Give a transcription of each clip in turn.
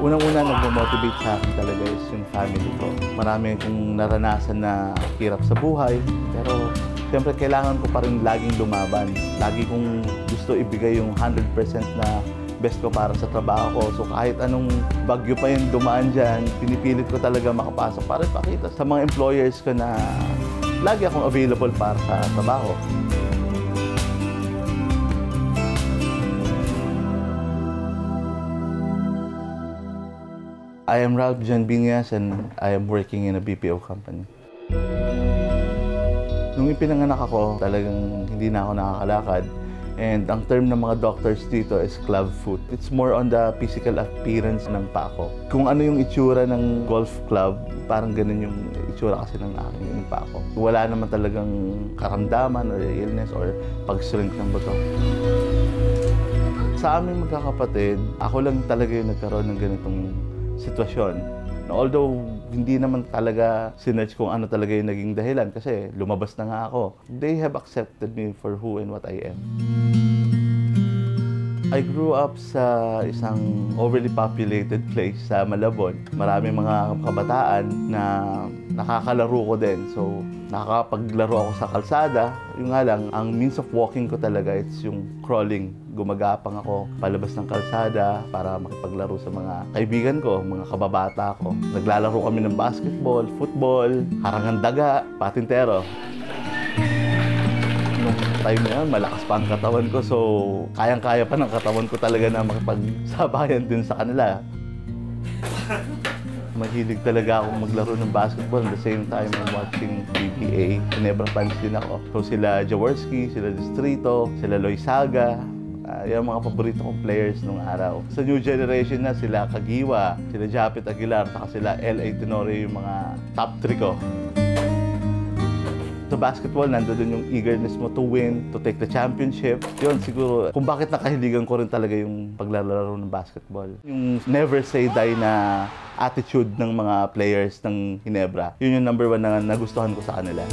Unang-una nagmo-motivate sa akin talaga is yung family ko. Marami akong naranasan na hirap sa buhay, pero siyempre kailangan ko pa rin laging lumaban. Lagi kong gusto ibigay yung 100% na best ko para sa trabaho ko. So kahit anong bagyo pa yung dumaan dyan, pinipilit ko talaga makapasok para ipakita sa mga employers ko na lagi akong available para sa trabaho. I am Biñas and I am working in a BPO company. Nung ipinanganak ako, talagang hindi na ako nakakalakad. And ang term ng mga doctors dito is club foot. It's more on the physical appearance ng paa ko. Kung ano yung itsura ng golf club, parang ganun yung itsura kasi ng aking paa ko. Wala naman talagang karamdaman or illness or pag-shrink ng buto. Sa aming magkakapatid, ako lang talaga yung nagkaroon ng ganitong sitwasyon. Although hindi naman talaga sinerch kung ano talaga yung naging dahilan kasi lumabas na nga ako. They have accepted me for who and what I am. I grew up sa isang overly populated place sa Malabon. Maraming mga kabataan na nakakalaro ko din. So, nakakapaglaro ako sa kalsada. Yung nga lang, ang means of walking ko talaga, it's yung crawling. Gumagapang ako palabas ng kalsada para makipaglaro sa mga kaibigan ko, mga kababata ko. Naglalaro kami ng basketball, football, harangan daga, patintero. Nung time na yun, malakas pa ang katawan ko. So, kayang-kaya pa ng katawan ko talaga na makipagsabayan din sa kanila. Mahilig talaga akong maglaro ng basketball. At the same time, I'm watching BPA. Ginebra fans din ako. So, sila Jaworski, sila Distrito, sila Loizaga. Yung mga paborito kong players nung araw. Sa new generation na, sila Kagiwa, sila Japit Aguilar, saka sila L.A. Tenorio, yung mga top 3 ko. Sa basketball, nandoon yung eagerness mo to win, to take the championship. Yun, siguro, kung bakit nakahiligan ko rin talaga yung paglalaro ng basketball. Yung never say die na attitude ng mga players ng Ginebra, yun yung number 1 na nagustuhan ko sa kanila.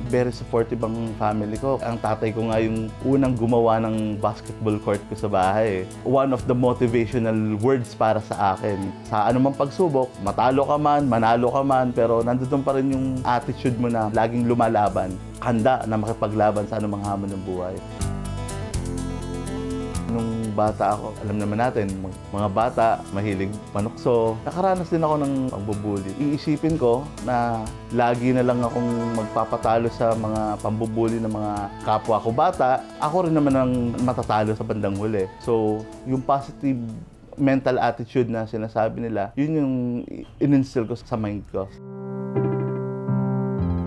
Very supportive ang family ko. Ang tatay ko nga yung unang gumawa ng basketball court ko sa bahay. One of the motivational words para sa akin. Sa anumang pagsubok, matalo ka man, manalo ka man, pero nandun pa rin yung attitude mo na laging lumalaban. Handa na makipaglaban sa anumang hamon ng buhay. Nung bata ako, alam naman natin, mga bata, mahilig manukso. Nakaranas din ako ng pagbubuli. Iisipin ko na lagi na lang akong magpapatalo sa mga pambubuli ng mga kapwa ko bata. Ako rin naman ang matatalo sa bandang huli. So, yung positive mental attitude na sinasabi nila, yun yung in-instill ko sa mind ko.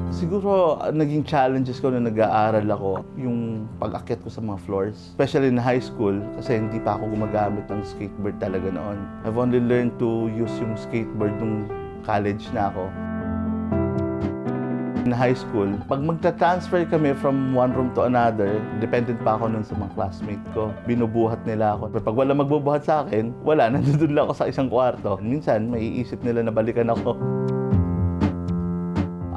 Siguro, naging challenges ko na nag-aaral ako, yung pag-akyat ko sa mga floors. Especially in high school, kasi hindi pa ako gumagamit ng skateboard talaga noon. I've only learned to use yung skateboard nung college na ako. In high school, pag magta-transfer kami from one room to another, dependent pa ako nun sa mga classmate ko. Binubuhat nila ako. Pag wala magbubuhat sa akin, wala, nandun lang ako sa isang kwarto. Minsan, maiisip nila na balikan ako.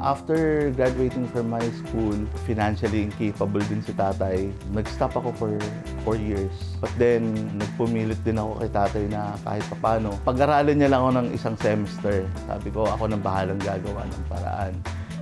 After graduating from high school, financially incapable din si tatay. Nag-stop ako for 4 years. But then, nagpumilit din ako kay tatay na kahit papano, pag-aralin niya lang ako ng isang semester. Sabi ko, ako nang bahalang gagawa ng paraan.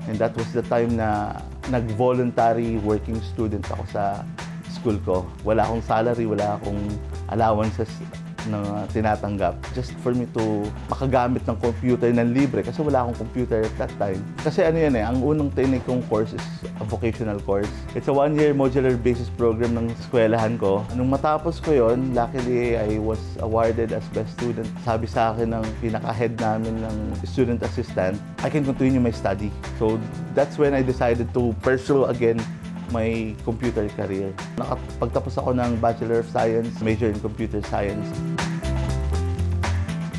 And that was the time na nag-voluntary working student ako sa school ko. Wala akong salary, wala akong allowances na tinatanggap just for me to makagamit ng computer ng libre kasi wala akong computer at that time. Kasi ano yan ang unang tinake kong course is a vocational course. It's a 1-year modular basis program ng eskwelahan ko. Nung matapos ko yon, luckily I was awarded as best student. Sabi sa akin ng pinaka-head namin ng student assistant, I can continue my study. So that's when I decided to pursue again my computer career. Nakapagtapos ako ng Bachelor of Science, major in Computer Science.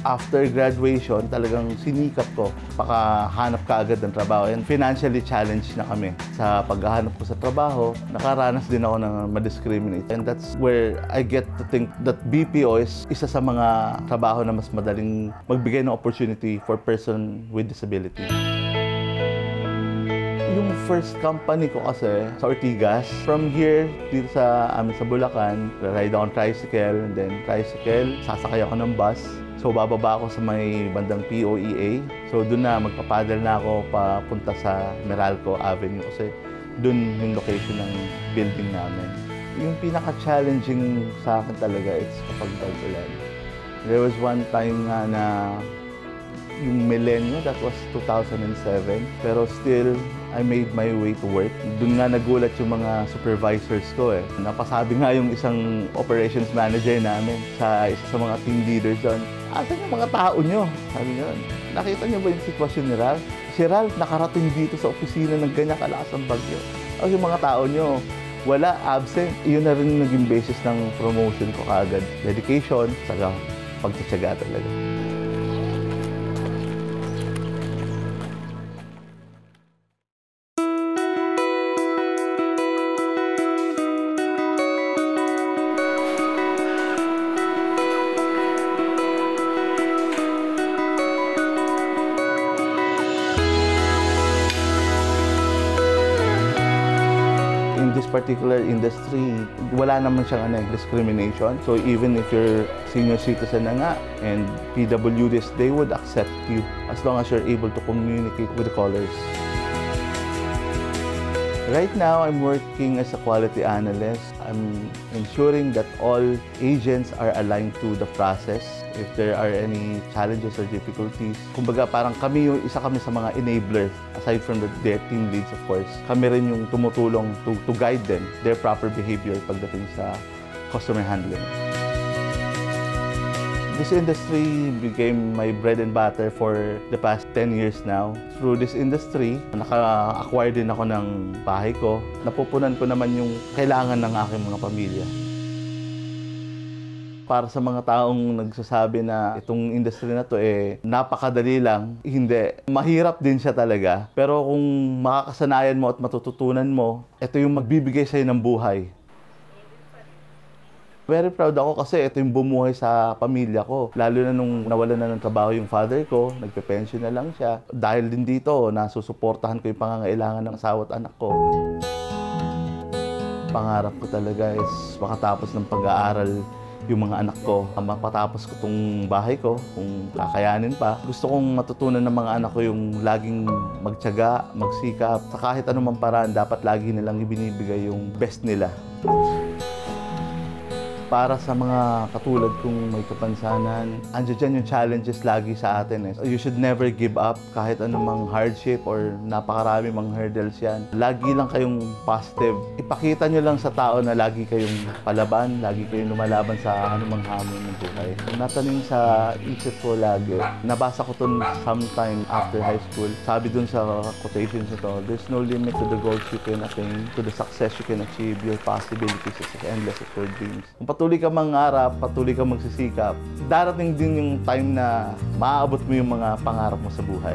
After graduation, talagang sinikap ko, pakahanap ka agad ng trabaho. And financially challenged na kami. Sa paghahanap ko sa trabaho, nakaranas din ako ng ma-discriminate. And that's where I get to think that BPO is isa sa mga trabaho na mas madaling magbigay ng opportunity for person with disability. Yung first company ko kasi sa Ortigas, from here, dito sa amin sa Bulacan, ride ako ng tricycle, and then tricycle, sasakay ako ng bus. So bababa ako sa may bandang POEA. So doon na, magpapadal na ako papunta sa Meralco Avenue kasi doon yung location ng building namin. Yung pinaka-challenging sa akin talaga, it's kapag tag-ulan. There was one time nga na yung millennium, that was 2007. Pero still, I made my way to work. Doon nga nagulat yung mga supervisors ko eh. Napasabi nga yung isang operations manager namin sa isa sa mga team leaders doon. Asan yung mga tao nyo? Sabi nyo, nakita nyo ba yung sitwasyon ni Ralph? Si Ralph nakarating dito sa opisina ng ganyan kalakas ang bagyo. O yung mga tao nyo, wala, absent. Iyon na rin naging basis ng promotion ko kaagad. Dedication, saka pagtsatsaga talaga. In this particular industry, wala naman siyang discrimination. So even if you're senior citizen na nga and PWDs, they would accept you as long as you're able to communicate with the callers. Right now, I'm working as a quality analyst. I'm ensuring that all agents are aligned to the process. If there are any challenges or difficulties, kumbaga parang isa kami sa mga enabler, aside from their team leads of course. Kami rin yung tumutulong to guide them, their proper behavior pagdating sa customer handling. This industry became my bread and butter for the past 10 years now. Through this industry, naka-acquire din ako ng bahay ko. Napupunan ko naman yung kailangan ng aking mga pamilya. Para sa mga taong nagsasabi na itong industry na to napakadali lang, hindi. Mahirap din siya talaga. Pero kung makakasanayan mo at matututunan mo, ito yung magbibigay sa'yo ng buhay. Very proud ako kasi ito yung bumuhay sa pamilya ko. Lalo na nung nawalan na ng trabaho yung father ko, nagpe-pension na lang siya. Dahil din dito, nasusuportahan ko yung pangangailangan ng asawa at anak ko. Pangarap ko talaga is makatapos ng pag-aaral yung mga anak ko. Mapatapos ko itong bahay ko, kung kakayanin pa. Gusto kong matutunan ng mga anak ko yung laging magtiyaga, magsikap. Sa kahit anumang paraan, dapat lagi nilang ibinibigay yung best nila. Para sa mga katulad kong may kapansanan, andyan dyan yung challenges lagi sa atin. You should never give up kahit anumang hardship or napakarami mang hurdles yan. Lagi lang kayong positive. Ipakita nyo lang sa tao na lagi kayong palaban, lagi kayong lumalaban sa anumang hamon ng buhay. Natanim sa isip ko lagi, nabasa ko to sometime after high school. Sabi dun sa quotations nito, there's no limit to the goals you can attain, to the success you can achieve, your possibilities is as endless as your dreams. Patuloy ka mangarap, patuloy ka magsisikap, darating din yung time na maaabot mo yung mga pangarap mo sa buhay.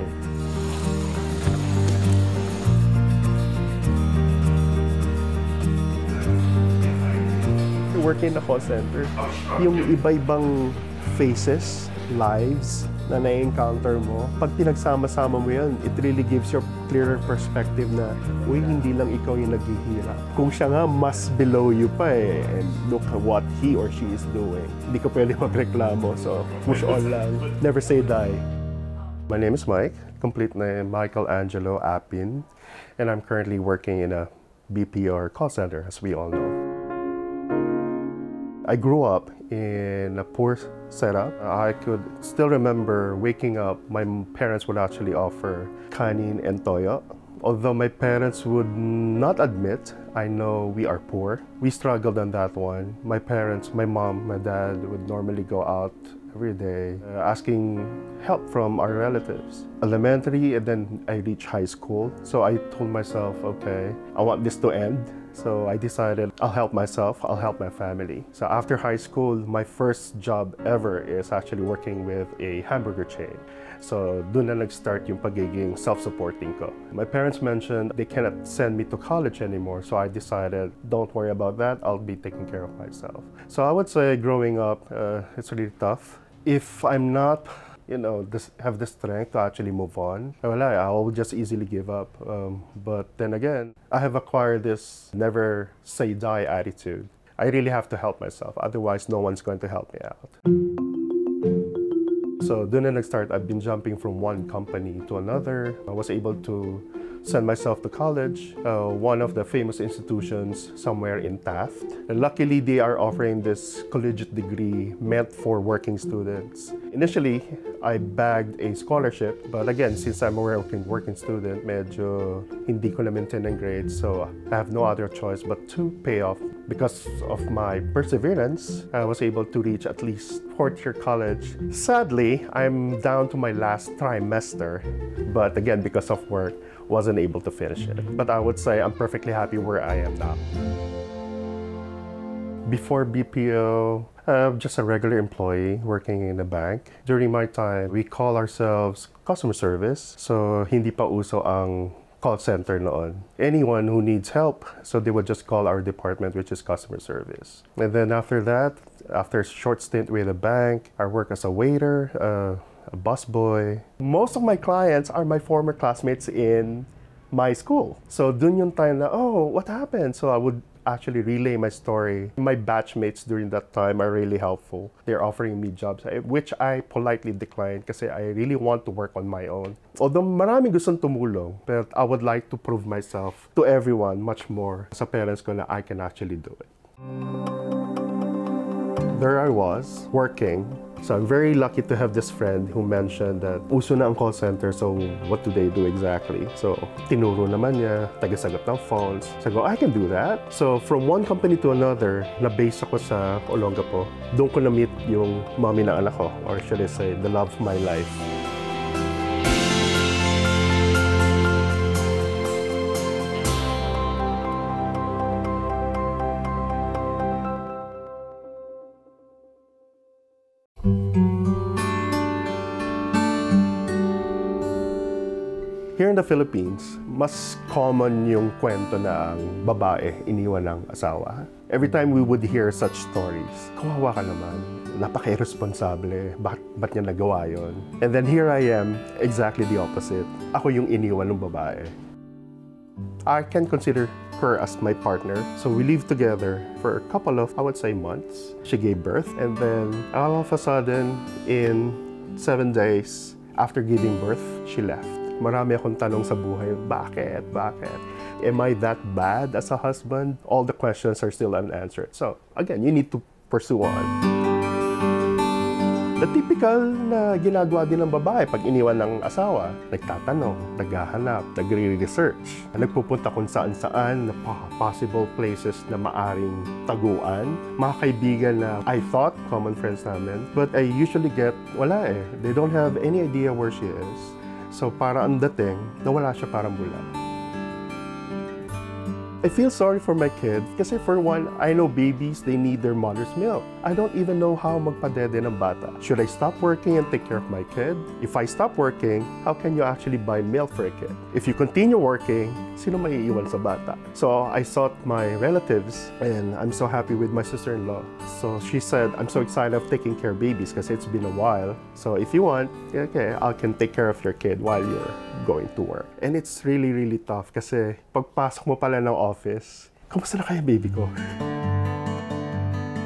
Working in the call center, yung iba-ibang faces, lives na na-encounter mo, pag pinagsama-sama mo yan, it really gives you a clearer perspective na, uy, hindi lang ikaw yung naghihirap. Kung siya nga, mas below you pa and look at what he or she is doing. Hindi ka pwede magreklamo, so push on lang. Never say die. My name is Mike, complete name Michael Angelo Apin, and I'm currently working in a BPO or call center, as we all know. I grew up in a poor setup. I could still remember waking up, my parents would actually offer kanin and toyo. Although my parents would not admit, I know we are poor. We struggled on that one. My parents, my mom, my dad would normally go out every day asking help from our relatives. Elementary, and then I reached high school. So I told myself, okay, I want this to end. So I decided I'll help myself, I'll help my family. So after high school, my first job ever is actually working with a hamburger chain. So doon na nag-start yung pagiging self-supporting ko. My parents mentioned they cannot send me to college anymore, so I decided, don't worry about that, I'll be taking care of myself. So I would say growing up, it's really tough. If I'm not have the strength to actually move on. I will just easily give up. But then again, I have acquired this never say die attitude. I really have to help myself, otherwise no one's going to help me out. So doon na nag-start, I've been jumping from one company to another. I was able to send myself to college, one of the famous institutions somewhere in Taft. And luckily, they are offering this collegiate degree meant for working students. Initially, I bagged a scholarship, but again, since I'm a working student, medyo hindi ko na-maintain ang grades, so I have no other choice but to pay off. Because of my perseverance, I was able to reach at least fourth year college. Sadly, I'm down to my last trimester, but again, because of work, wasn't able to finish it. But I would say I'm perfectly happy where I am now. Before BPO, I'm just a regular employee working in a bank. During my time, we call ourselves customer service. So hindi pa uso ang call center noon. Anyone who needs help, so they would just call our department, which is customer service. And then after that, after a short stint with a bank, I work as a waiter, a busboy. Most of my clients are my former classmates in my school. So dun yung time na, oh, what happened? So I would actually relay my story. My batchmates during that time are really helpful. They're offering me jobs, which I politely declined kasi I really want to work on my own. Although maraming gustong tumulong, but I would like to prove myself to everyone much more sa parents ko na I can actually do it. There I was, working. So I'm very lucky to have this friend who mentioned that uso na ang call center, so what do they do exactly? So tinuro naman niya, tagasagot ng phones. So I go, I can do that. So from one company to another, na-base ako sa Olongapo. Doon ko na-meet yung mommy na anak ko, or should I say, the love of my life. Here in the Philippines, mas common yung kwento na ang babae iniwan ng asawa. Every time we would hear such stories, kawawa ka naman, napaka-irresponsable, ba't niya nagawa yun? And then here I am, exactly the opposite. Ako yung iniwan ng babae. I can consider her as my partner. So we lived together for a couple of, I would say, months. She gave birth, and then all of a sudden, in 7 days after giving birth, she left. Marami akong tanong sa buhay, bakit? Am I that bad as a husband? All the questions are still unanswered. So, again, you need to pursue on. The typical na ginagawa din ng babae pag iniwan ng asawa, nagtatanong, naghahanap, nagre-research, nagpupunta kung saan-saan na possible places na maaring taguan, mga kaibigan na I thought common friends namin, but I usually get, wala eh. They don't have any idea where she is. So para ang dating, nawala siya parang bula. I feel sorry for my kid kasi for one, I know babies, they need their mother's milk. I don't even know how magpadede ng bata. Should I stop working and take care of my kid? If I stop working, how can you actually buy milk for a kid? If you continue working, sino maiiwan sa bata? So I sought my relatives and I'm so happy with my sister-in-law. So she said, I'm so excited of taking care of babies kasi it's been a while. So if you want, okay, I can take care of your kid while you're going to work. And it's really, really tough kasi pagpasok mo pala ng office, kamusta na kaya baby ko?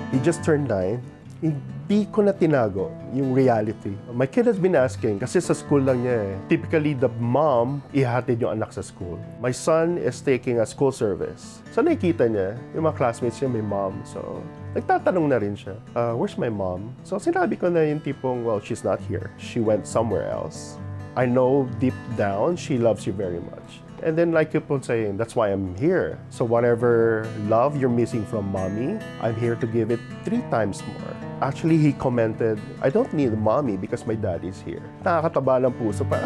He just turned 9. Hindi ko na tinago yung reality. My kid has been asking, kasi sa school lang niya eh. Typically, the mom, ihatid yung anak sa school. My son is taking a school service. So nakikita niya, yung mga classmates niya may mom. So nagtatanong na rin siya, where's my mom? So sinabi ko na yung tipong, well, she's not here. She went somewhere else. I know deep down, she loves you very much. And then I keep on saying, that's why I'm here. So whatever love you're missing from mommy, I'm here to give it 3 times more. Actually, he commented, I don't need mommy because my dad is here. Nakakataba ng puso pa.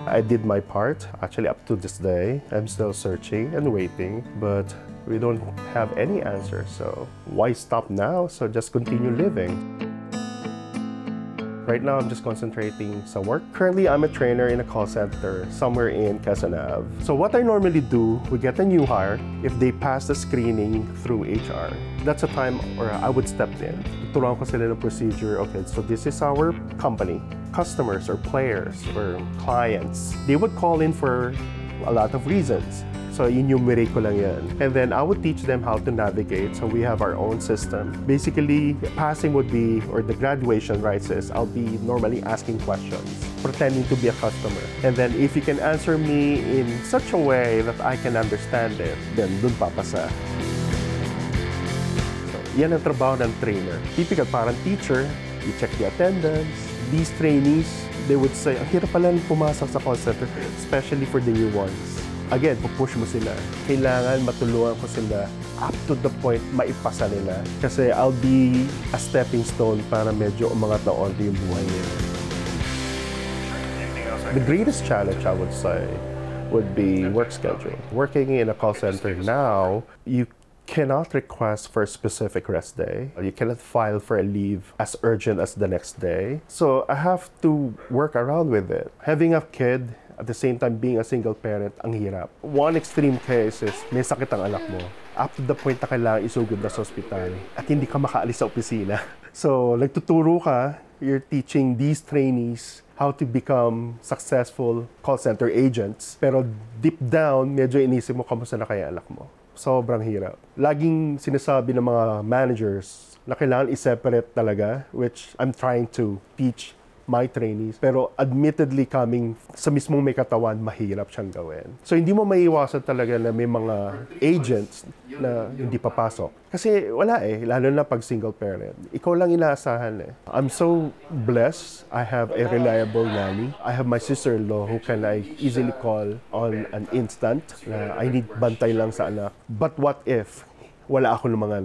I did my part. Actually, up to this day, I'm still searching and waiting, but we don't have any answer. So why stop now? So just continue living. Right now, I'm just concentrating sa work. Currently, I'm a trainer in a call center somewhere in Quezon Ave. So what I normally do, we get a new hire. If they pass the screening through HR, that's a time where I would step in. Tuturuan ko sila ng procedure. Okay, so this is our company. Customers or players or clients, they would call in for a lot of reasons. So, enumerate ko lang yan. And then, I would teach them how to navigate. So, we have our own system. Basically, passing would be, or the graduation rights is, I'll be normally asking questions, pretending to be a customer. And then, if you can answer me in such a way that I can understand it, then dun papasa. So, yan ang trabaho ng trainer. Typical, parang teacher, you check the attendance. These trainees, they would say, ang hirap pala pumasok sa call center, especially for the new ones. Again, pupush mo sila. Kailangan matulungan ko sila up to the point maipasa nila. Kasi I'll be a stepping stone para medyo umangat na onti yung buhay nila. The greatest challenge, I would say, would be work schedule. Working in a call center now, you cannot request for a specific rest day. You cannot file for a leave as urgent as the next day. So I have to work around with it. Having a kid, at the same time, being a single parent, ang hirap. One extreme case is, may sakit ang anak mo. Up to the point na kailangan isugod na sa ospital at hindi ka makaalis sa opisina. So, nagtuturo ka, you're teaching these trainees how to become successful call center agents. Pero deep down, medyo inisip mo, kamusta na kaya anak mo? Sobrang hirap. Laging sinasabi ng mga managers na kailangan i-separate talaga, which I'm trying to teach my trainees. Pero admittedly, coming sa mismong may katawan, mahirap siyang gawin. So hindi mo maiiwasan talaga na may mga agents na hindi papasok. Kasi wala lalo na pag single parent. Ikaw lang inaasahan I'm so blessed. I have a reliable nanny. I have my sister-in-law who can I easily call on an instant na I need bantay lang sa anak. But what if wala ako ng mga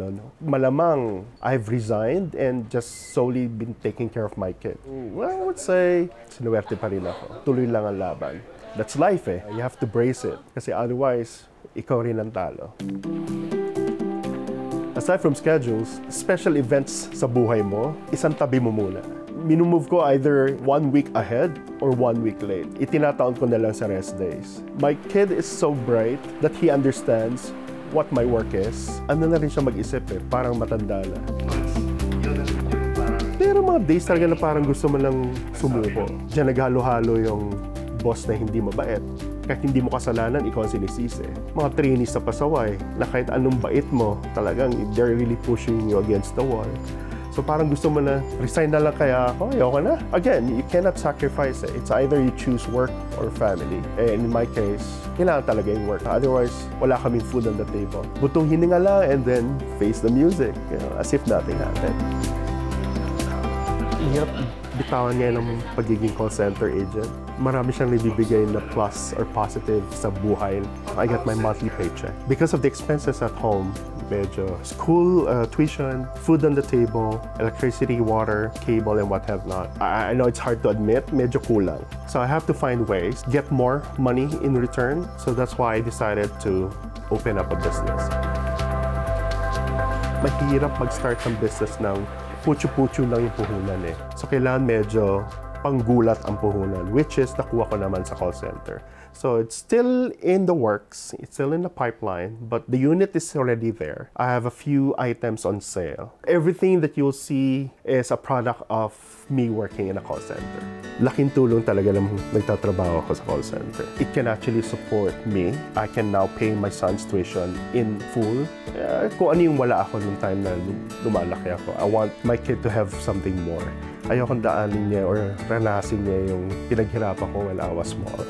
malamang I've resigned and just solely been taking care of my kid. Well, I would say, sinuwerte pa rin ako. Tuloy lang ang laban. That's life You have to brace it. Kasi otherwise, ikaw rin ang talo. Aside from schedules, special events sa buhay mo, isang tabi mo muna. Minumove ko either 1 week ahead or 1 week late. Itinataon ko na lang sa rest days. My kid is so bright that he understands what my work is. Ano na rin siya mag-isip parang matanda na. Pero mga days talaga na parang gusto mo lang sumuko. Diyan naghalo-halo yung boss na hindi mabait. Kahit hindi mo kasalanan, ikaw ang sinisisi. Mga trainees sa pasaway, na kahit anong bait mo, talagang they're really pushing you against the wall. So parang gusto mo na, resign na lang kaya ako, ayoko na. Again, you cannot sacrifice It's either you choose work or family. And in my case, kailangan talaga yung work. Otherwise, wala kaming food on the table. Butong hininga lang and then face the music, as if nothing happened. Hirap bitawan ngayon ng pagiging call center agent. Marami siyang nabibigay na plus or positive sa buhay. I get my monthly paycheck. Because of the expenses at home, medyo school, tuition, food on the table, electricity, water, cable, and what have not. I know it's hard to admit, medyo kulang. So I have to find ways, get more money in return. So that's why I decided to open up a business. Mahirap mag-start ng business ng putyo-putyo lang yung puhunan So kailangan medyo panggulat ang puhunan, which is nakuha ko naman sa call center. So it's still in the works, it's still in the pipeline, but the unit is already there. I have a few items on sale. Everything that you'll see is a product of me working in a call center. Laking tulong talaga ng nagtatrabaho ako sa call center. It can actually support me. I can now pay my son's tuition in full. Kung ano yung wala ako nung time na lumalaki ako. I want my kid to have something more. Ayokong daanin niya or ranasin niya yung pinaghirapan ko when I was small.